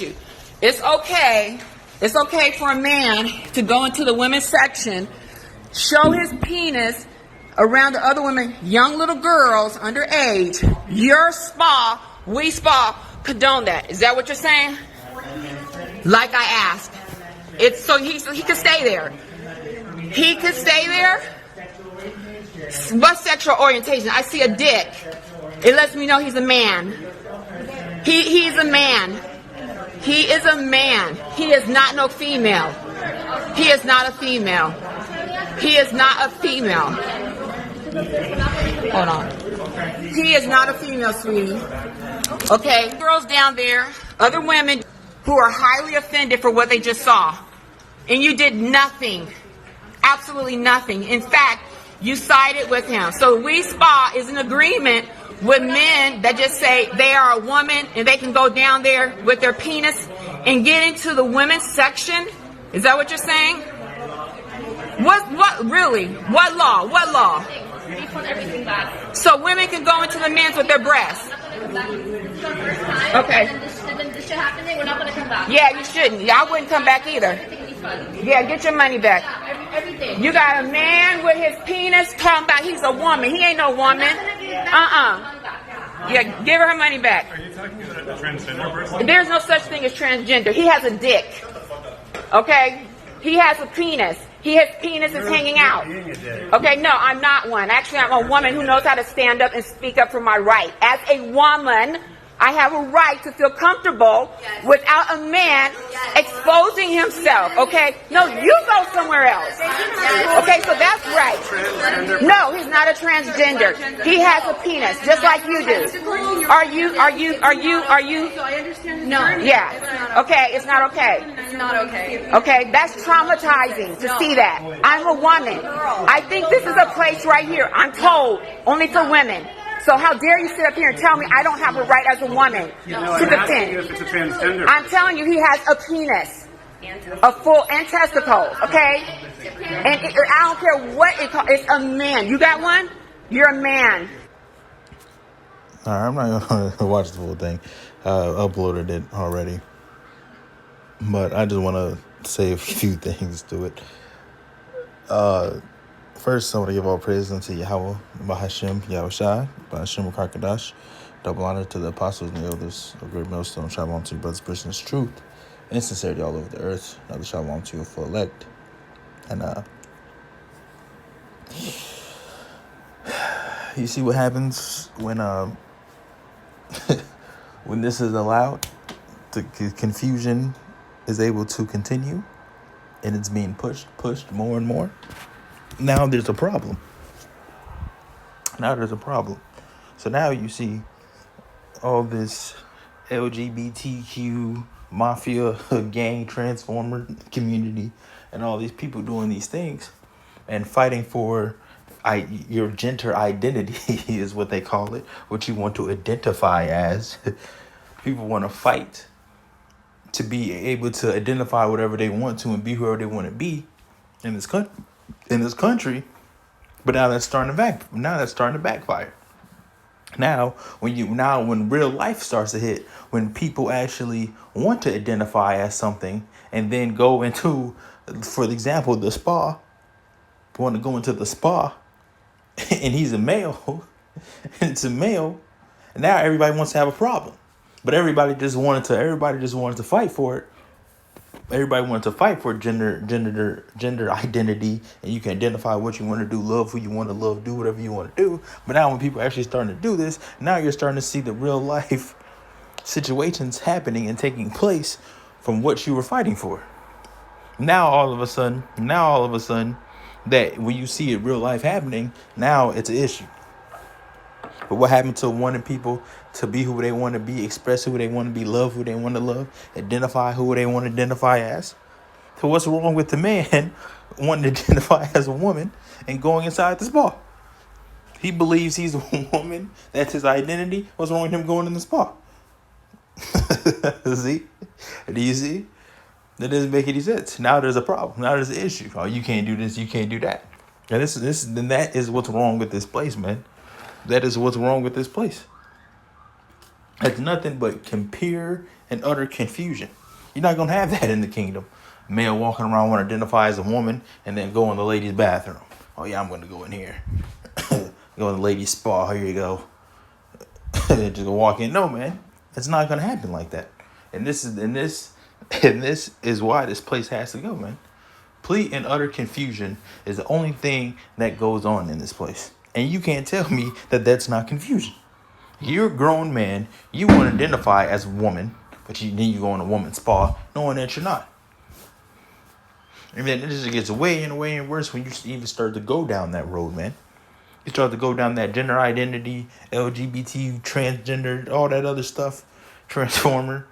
you. It's okay. It's okay for a man to go into the women's section, show his penis around the other women, young little girls underage. Your spa, we spa, condone that. Is that what you're saying? Like I asked. It's so he could stay there. He could stay there. What sexual orientation? I see a dick. It lets me know he's a man. He's a man. He is a man. He is not no female. He is not a female. He is not a female. Hold on. He is not a female, sweetie. Okay? Girls down there, other women who are highly offended for what they just saw. And you did nothing. Absolutely nothing. In fact, you sided with him. So We Spa is in agreement with men that just say they are a woman and they can go down there with their penis and get into the women's section. Is that what you're saying? What really? What law? What law? So women can go into the men's with their breasts. Okay. And then this shit happening, we're not going to come back. Yeah, you shouldn't. Yeah, I wouldn't come back either. Yeah, get your money back. Yeah, everything. You got a man with his penis talking about he's a woman. He ain't no woman. Yeah, give her money back. Are you talking about a transgender person? There's no such thing as transgender. He has a dick. Okay? He has a penis. His penis is hanging out. Okay, no, I'm not one. Actually, I'm a woman who knows how to stand up and speak up for my right. As a woman, I have a right to feel comfortable without a man exposing himself. Okay? No, you go somewhere else. Okay, so that's right. No, he's not a transgender. He has a penis, just like you do. Are you? So I understand. No. Yeah. Okay, it's not okay. It's not okay. Okay, that's traumatizing to see that. I'm a woman. I think this is a place right here, I'm told, only for women. So how dare you sit up here and tell me I don't have a right as a woman to defend? If it's a transgender. I'm telling you, he has a penis, a full and testicles. Okay, and I don't care what it calls. It's a man. You got one? You're a man. All right, I'm not gonna watch the full thing. Uploaded it already, but I just want to say a few things to it. First, I want to give all praise unto Yahweh, Bahashem, Yahushai, Bahashem, Karkadash. Double honor to the apostles and the elders of Great Millstone. Shalom to your brothers, Christians, truth, and sincerity all over the earth. Another shalom to you for elect. And you see what happens when when this is allowed? The confusion is able to continue, and it's being pushed more and more. Now there's a problem. So now you see all this LGBTQ mafia gang transformer community and all these people doing these things and fighting for your gender identity is what they call it, what you want to identify as. People want to fight to be able to identify whatever they want to and be whoever they want to be in this country. But now that's starting to backfire. Now when real life starts to hit, when people actually want to identify as something and then go into, for example, the spa, want to go into the spa and he's a male, and it's a male, and now everybody wants to have a problem. But everybody just wanted to fight for it. Everybody wanted to fight for gender identity, and you can identify what you want to do, love who you want to love, do whatever you want to do. But now when people are actually starting to do this, now you're starting to see the real life situations happening and taking place from what you were fighting for. Now all of a sudden, that when you see it real life happening, now it's an issue. But what happened to wanting people to be who they want to be, express who they want to be, love who they want to love, identify who they want to identify as? So what's wrong with the man wanting to identify as a woman and going inside the spa? He believes he's a woman. That's his identity. What's wrong with him going in the spa? See? Do you see? That doesn't make any sense. Now there's a problem. Now there's an issue. Oh, you can't do this. You can't do that. And that is what's wrong with this place, man. That is what's wrong with this place. It's nothing but pure and utter confusion. You're not gonna have that in the kingdom. Male walking around want to identify as a woman and then go in the ladies' bathroom. Oh yeah, I'm gonna go in here. Go in the ladies' spa. Here you go. Just gonna walk in. No, man, it's not gonna happen like that. And this is why this place has to go, man. Complete and utter confusion is the only thing that goes on in this place. And you can't tell me that that's not confusion. You're a grown man. You want to identify as a woman, but then you go in a woman's spa knowing that you're not. And then it just gets way and worse when you even start to go down that road, man. You start to go down that gender identity, LGBT, transgender, all that other stuff, Transformer,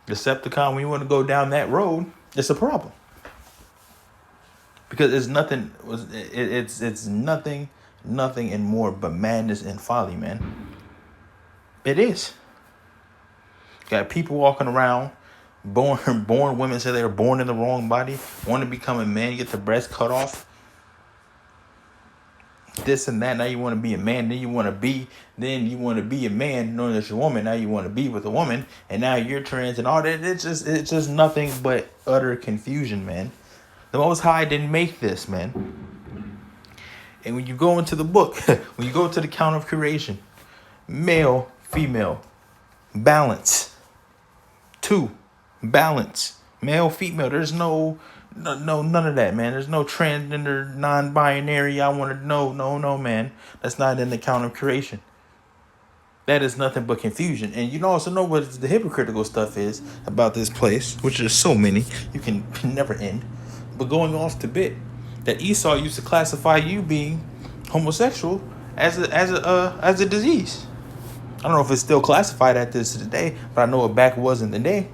Decepticon. When you want to go down that road, it's a problem. Because it's nothing and more but madness and folly, man. It is. Got people walking around, born women say they're born in the wrong body, want to become a man, get the breast cut off. This and that. Now you want to be a man, then you want to be a man, knowing that you're a woman. Now you want to be with a woman, and now you're trans and all that. It's just nothing but utter confusion, man. The Most High didn't make this, man. And when you go into the book, when you go to the count of creation, male, female, balance. 2, balance. Male, female. There's no none of that, man. There's no transgender, non-binary. I want to no, man. That's not in the count of creation. That is nothing but confusion. And you also know what the hypocritical stuff is about this place, which is so many. You can never end. But going off to bit, that Esau used to classify you being homosexual as a disease. I don't know if it's still classified at this today, but I know it back was in the day.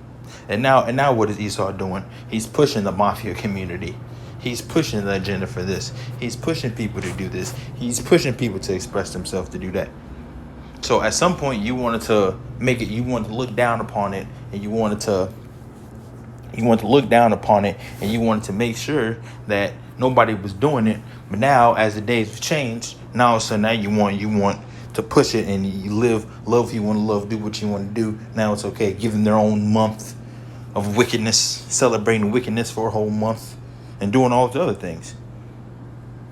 And now what is Esau doing? He's pushing the mafia community. He's pushing the agenda for this. He's pushing people to do this. He's pushing people to express themselves to do that. So at some point you wanted to make it, you wanted to look down upon it, and you wanted to look down upon it, and you wanted to make sure that nobody was doing it. But now, as the days have changed, now all of a sudden now you want to push it, and you love who you want to love, do what you want to do. Now it's okay. Give them their own month of wickedness, celebrating wickedness for a whole month, and doing all the other things.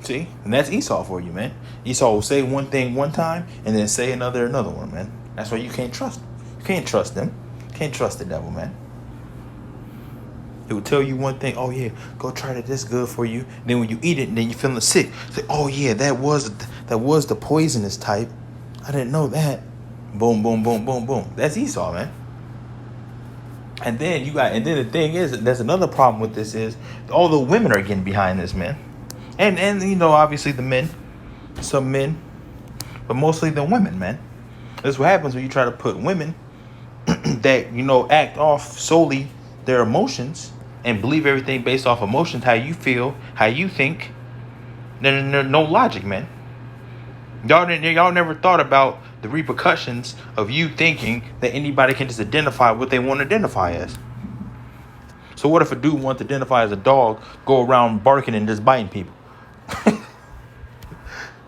See? And that's Esau for you, man. Esau will say one thing one time and then say another one, man. That's why you can't trust them. You can't trust them. You can't trust the devil, man. It will tell you one thing. Oh yeah, go try it. This good for you. And then when you eat it, and then you feeling sick, say, oh yeah, that was the poisonous type. I didn't know that. Boom, boom, boom, boom, boom. That's Esau, man. And then the thing is, there's another problem with this is all the women are getting behind this, man. And you know, obviously the men, some men, but mostly the women, man. That's what happens when you try to put women that, you know, act off solely their emotions and believe everything based off emotions, how you feel, how you think. There's no logic, man. Y'all never thought about the repercussions of you thinking that anybody can just identify what they want to identify as. So what if a dude wants to identify as a dog, go around barking and just biting people?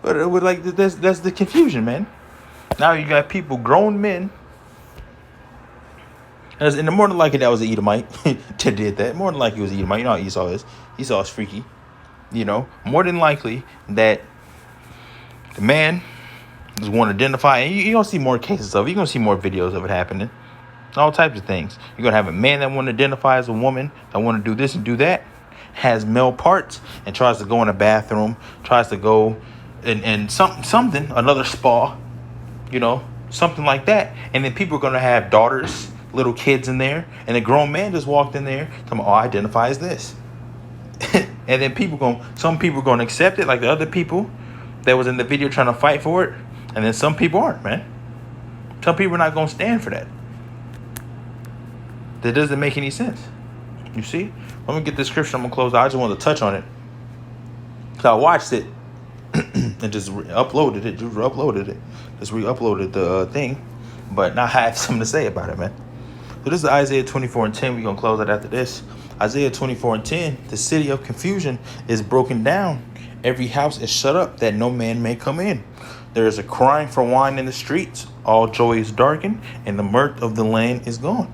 But it would that's the confusion, man. Now you got people, grown men. And more than likely that was an Edomite that did that. More than likely it was Edomite. You know how Esau is. Esau's freaky. You know, more than likely that the man just want to identify, and you're going to see more cases of it. You're going to see more videos of it happening. All types of things. You're going to have a man that want to identify as a woman, that want to do this and do that, has male parts, and tries to go in a bathroom, tries to go in something, another spa, you know, something like that. And then people are going to have daughters, little kids in there, and a grown man just walked in there, talking about, oh, I identify as this. And then some people are going to accept it, like the other people that was in the video trying to fight for it. And then some people aren't, man. Some people are not going to stand for that. That doesn't make any sense. You see? Let me get the scripture. I'm going to close out. I just want to touch on it. So I watched it and just uploaded it. Just re-uploaded the thing. But now I have something to say about it, man. So this is Isaiah 24:10. We're going to close it after this. Isaiah 24:10. The city of confusion is broken down. Every house is shut up that no man may come in. There is a crying for wine in the streets. All joy is darkened, and the mirth of the land is gone.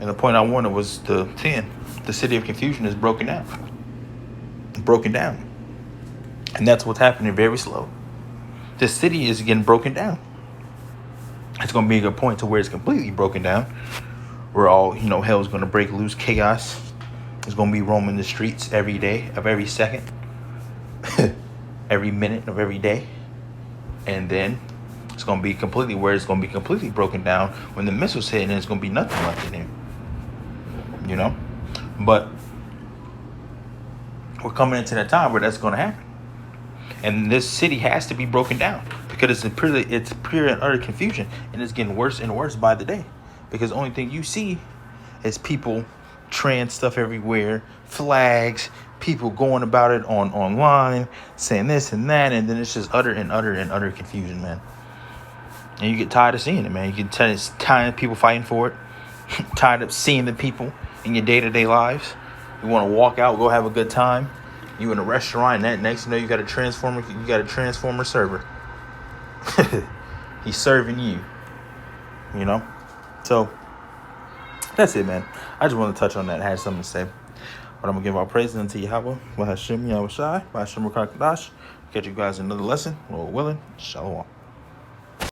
And the point I wanted was the 10. The city of confusion is broken down. Broken down. And that's what's happening very slow. The city is getting broken down. It's going to be a good point to where it's completely broken down. Where all, hell is going to break loose. Chaos is going to be roaming the streets every day of every second. Every minute of every day. And then it's going to be completely broken down when the missiles hit, and it's going to be nothing left in here. But we're coming into that time where that's going to happen. And this city has to be broken down because it's pure and utter confusion, and it's getting worse and worse by the day. Because the only thing you see is people trans stuff everywhere, flags, people going about it online, saying this and that, and then it's just utter confusion, man. And you get tired of seeing it, man. You get tired of people fighting for it, tired of seeing the people in your day-to-day lives. You want to walk out, go have a good time. You in a restaurant, and that next you know you got a transformer server. He's serving you. So that's it, man. I just want to touch on that. I had something to say. But I'm going to give our praises unto Yahweh, Bahashim Yahushai, Bahashim Rakakadash. Catch you guys in another lesson. Lord willing. Shalom.